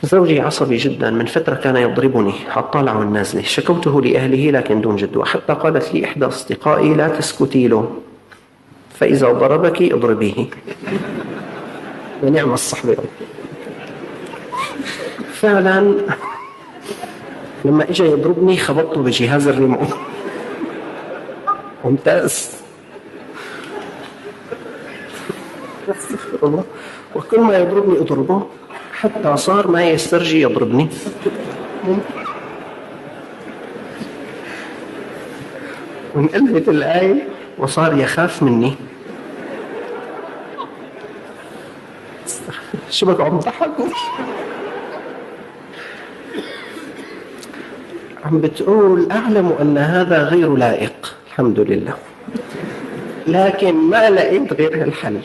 زوجي عصبي جدا، من فترة كان يضربني على الطالعة والنازلة، شكوته لأهله لكن دون جدوى، حتى قالت لي إحدى أصدقائي لا تسكتي له، فإذا ضربك اضربيه. ونعم الصحبة. فعلا لما إجا يضربني خبطته بجهاز الريموت. ممتاز. وكل ما يضربني أضربه حتى صار ما يسترجي يضربني. وانقلبت الآية وصار يخاف مني. شو بك عم تضحكوا؟ عم بتقول أعلم أن هذا غير لائق، الحمد لله، لكن ما لقيت غير هالحل.